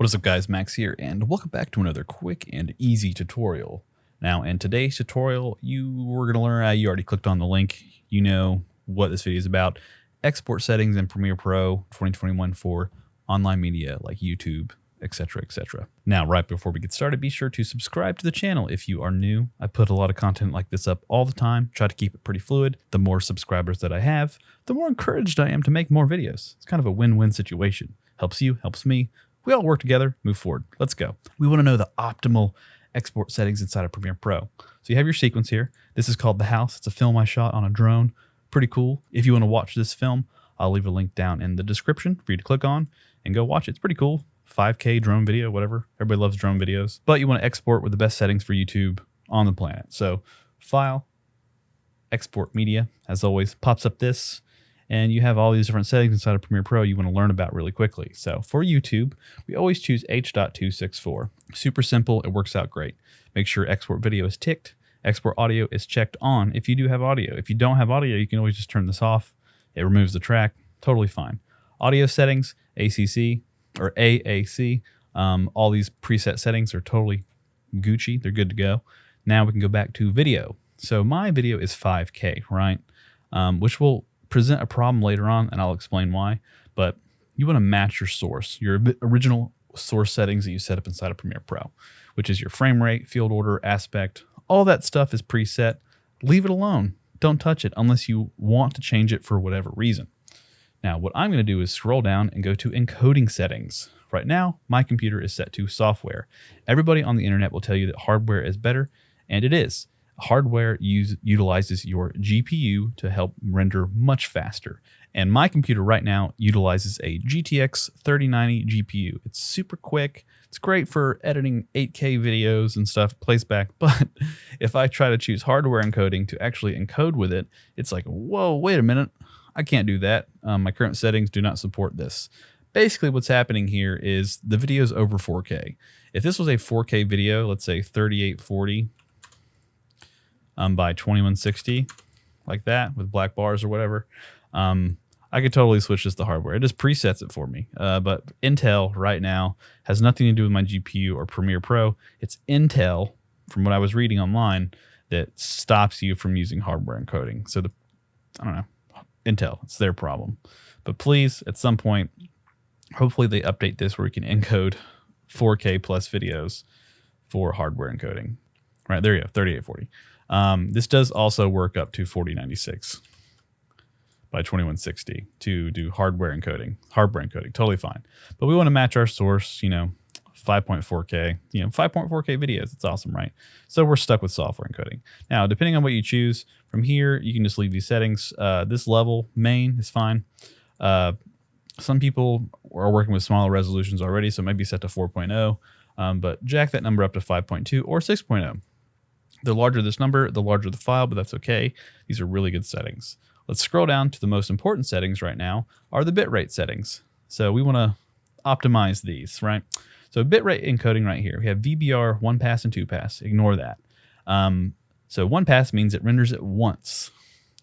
What is up guys, Max here, and welcome back to another quick and easy tutorial. Now in today's tutorial, we're going to learn, you already clicked on the link, you know what this video is about, export settings in Premiere Pro 2021 for online media like YouTube, etc, etc. Now right before we get started, be sure to subscribe to the channel if you are new. I put a lot of content like this up all the time, try to keep it pretty fluid. The more subscribers that I have, the more encouraged I am to make more videos. It's kind of a win-win situation. Helps you, helps me. We all work together, move forward. Let's go. We want to know the optimal export settings inside of Premiere Pro. So you have your sequence here. This is called The House. It's a film I shot on a drone. Pretty cool. If you want to watch this film, I'll leave a link down in the description for you to click on and go watch it. It's pretty cool. 5K drone video, whatever. Everybody loves drone videos. But you want to export with the best settings for YouTube on the planet. So File, Export Media, as always, pops up this. And you have all these different settings inside of Premiere Pro you want to learn about really quickly. So for YouTube, we always choose H.264. Super simple, it works out great. Make sure export video is ticked, export audio is checked on if you do have audio. If you don't have audio, you can always just turn this off. It removes the track, totally fine. Audio settings, ACC or AAC, all these preset settings are totally Gucci, they're good to go. Now we can go back to video. So my video is 5K, right? Which will present a problem later on, and I'll explain why, but you want to match your source, your original source settings that you set up inside of Premiere Pro, which is your frame rate, field order, aspect, all that stuff is preset. Leave it alone. Don't touch it unless you want to change it for whatever reason. Now, what I'm going to do is scroll down and go to encoding settings. Right now, my computer is set to software. Everybody on the internet will tell you that hardware is better, and it is. Hardware utilizes your GPU to help render much faster. And my computer right now utilizes a GTX 3090 GPU. It's super quick. It's great for editing 8K videos and stuff, plays back. But if I try to choose hardware encoding to actually encode with it, it's like, whoa, wait a minute. I can't do that. My current settings do not support this. Basically, what's happening here is the video is over 4K. If this was a 4K video, let's say 3840, by 2160, like that, with black bars or whatever, I could totally switch this to hardware. It just presets it for me. But Intel right now has nothing to do with my GPU or Premiere Pro. It's Intel, from what I was reading online, that stops you from using hardware encoding. So I don't know, Intel, it's their problem. But please, at some point, hopefully they update this where we can encode 4K plus videos for hardware encoding. Right, there you go, 3840. This does also work up to 4096 by 2160 to do hardware encoding. Hardware encoding, totally fine. But we want to match our source, 5.4K, 5.4K videos. It's awesome, right? So we're stuck with software encoding. Now, depending on what you choose, from here, you can just leave these settings. This level, main, is fine. Some people are working with smaller resolutions already, so it might be set to 4.0, but jack that number up to 5.2 or 6.0. The larger this number, the larger the file, but that's okay. These are really good settings. Let's scroll down to the most important settings right now are the bitrate settings. So we want to optimize these, right? So bitrate encoding right here. We have VBR, 1 pass and 2 pass. Ignore that. So 1 pass means it renders it once.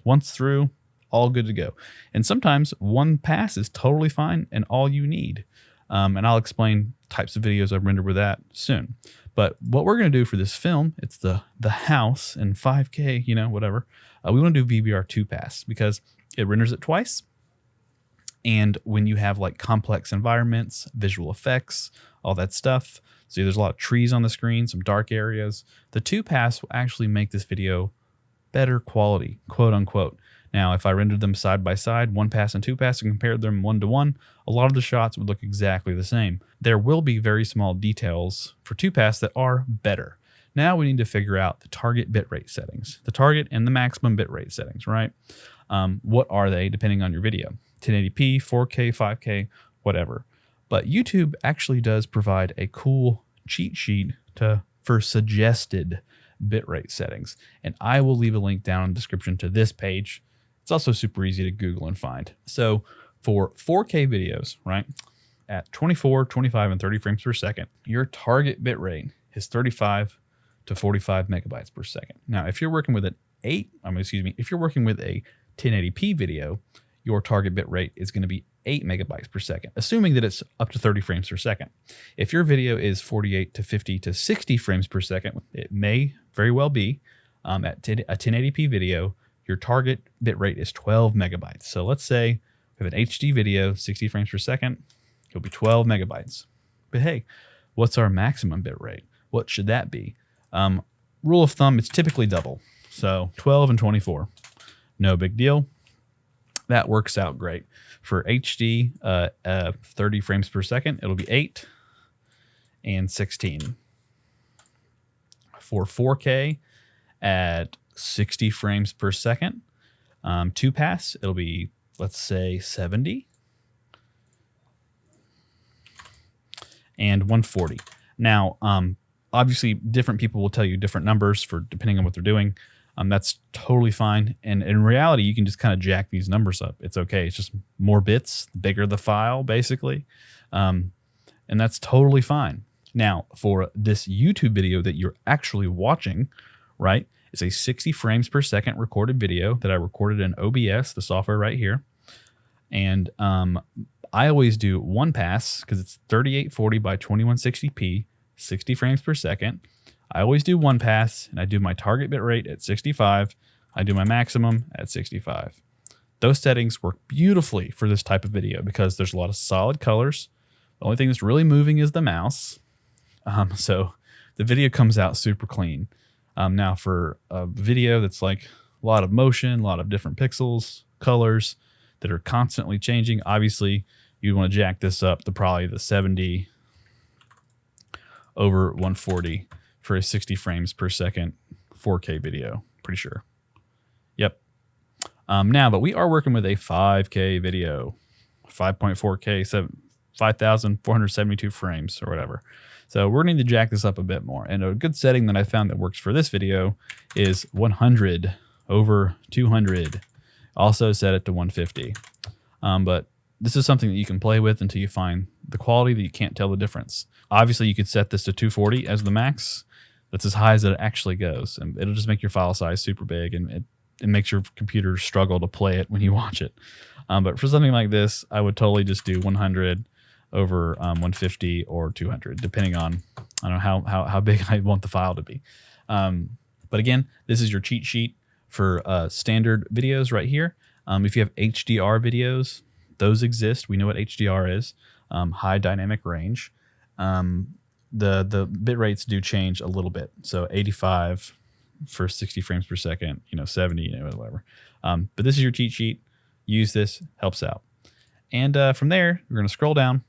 Once through, all good to go. And sometimes 1 pass is totally fine and all you need. And I'll explain types of videos I've rendered with that soon. But what we're going to do for this film, it's the house in 5K, whatever. We want to do VBR 2 pass because it renders it twice. And when you have like complex environments, visual effects, all that stuff. So there's a lot of trees on the screen, some dark areas. The 2 pass will actually make this video better quality, quote unquote. Now, if I rendered them side by side, 1 pass and 2 pass, and compared them 1-to-1, a lot of the shots would look exactly the same. There will be very small details for 2 pass that are better. Now we need to figure out the target bitrate settings, the target and the maximum bitrate settings, right? What are they depending on your video? 1080p, 4K, 5K, whatever. But YouTube actually does provide a cool cheat sheet for suggested bitrate settings. And I will leave a link down in the description to this page. It's also super easy to Google and find. So for 4K videos, right, at 24, 25, and 30 frames per second, your target bitrate is 35 to 45 megabytes per second. Now, if you're working with if you're working with a 1080p video, your target bitrate is going to be 8 megabytes per second, assuming that it's up to 30 frames per second. If your video is 48 to 50 to 60 frames per second, it may very well be at a 1080p video, your target bitrate is 12 megabytes. So let's say we have an HD video, 60 frames per second, it'll be 12 megabytes. But hey, what's our maximum bitrate? What should that be? Rule of thumb, it's typically double. So 12 and 24, no big deal. That works out great. For HD, 30 frames per second, it'll be 8 and 16. For 4K at 60 frames per second, 2-pass, it'll be, let's say, 70 and 140. Now, obviously, different people will tell you different numbers for depending on what they're doing. That's totally fine. And in reality, you can just kind of jack these numbers up. It's okay. It's just more bits, bigger the file, basically. And that's totally fine. Now, for this YouTube video that you're actually watching, right, it's a 60 frames per second recorded video that I recorded in OBS, the software right here. And I always do 1-pass because it's 3840 by 2160p, 60 frames per second. I always do 1-pass, and I do my target bitrate at 65. I do my maximum at 65. Those settings work beautifully for this type of video because there's a lot of solid colors. The only thing that's really moving is the mouse. So the video comes out super clean. Now for a video that's like a lot of motion, a lot of different pixels, colors that are constantly changing, obviously you want to jack this up to probably the 70 over 140 for a 60 frames per second 4K video, pretty sure. Yep. Now, but we are working with a 5K video, 5.4K, 5,472 frames or whatever. So we're going to need to jack this up a bit more. And a good setting that I found that works for this video is 100 over 200. Also set it to 150. But this is something that you can play with until you find the quality that you can't tell the difference. Obviously, you could set this to 240 as the max. That's as high as it actually goes. And it'll just make your file size super big, and it makes your computer struggle to play it when you watch it. But for something like this, I would totally just do 100 over 150 or 200, depending on, I don't know how big I want the file to be. But again, this is your cheat sheet for standard videos right here. If you have HDR videos, those exist. We know what HDR is, high dynamic range. The bit rates do change a little bit. So 85 for 60 frames per second, 70, whatever. But this is your cheat sheet. Use this, helps out. And from there, we're going to scroll down,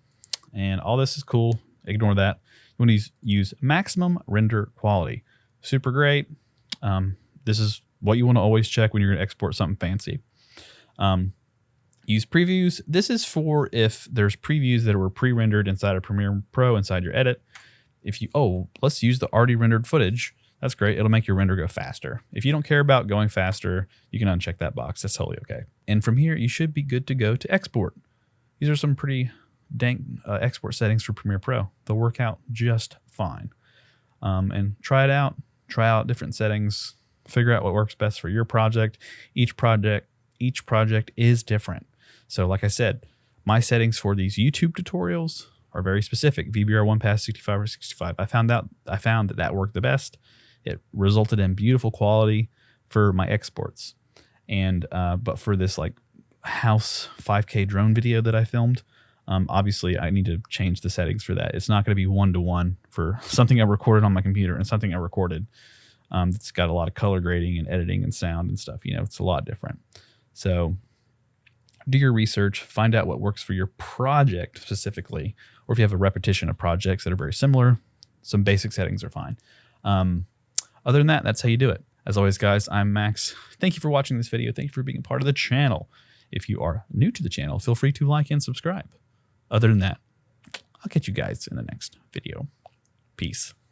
and all this is cool. Ignore that. You want to use maximum render quality. Super great. This is what you want to always check when you're going to export something fancy. Use previews. This is for if there's previews that were pre-rendered inside of Premiere Pro, inside your edit. If you, let's use the already rendered footage. That's great. It'll make your render go faster. If you don't care about going faster, you can uncheck that box. That's totally okay. And from here, you should be good to go to export. These are some pretty dank export settings for Premiere Pro. They'll work out just fine. And try it out. Try out different settings. Figure out what works best for your project. Each project is different. So like I said, my settings for these YouTube tutorials are very specific. VBR 1-pass 65 or 65. I found that worked the best. It resulted in beautiful quality for my exports. And but for this like house 5K drone video that I filmed, obviously I need to change the settings for that. It's not going to be 1-to-1 for something I recorded on my computer and something I recorded. It's got a lot of color grading and editing and sound and stuff. It's a lot different. So do your research, find out what works for your project specifically, or if you have a repetition of projects that are very similar, some basic settings are fine. Other than that, that's how you do it. As always, guys, I'm Max. Thank you for watching this video. Thank you for being a part of the channel. If you are new to the channel, feel free to like and subscribe. Other than that, I'll catch you guys in the next video. Peace.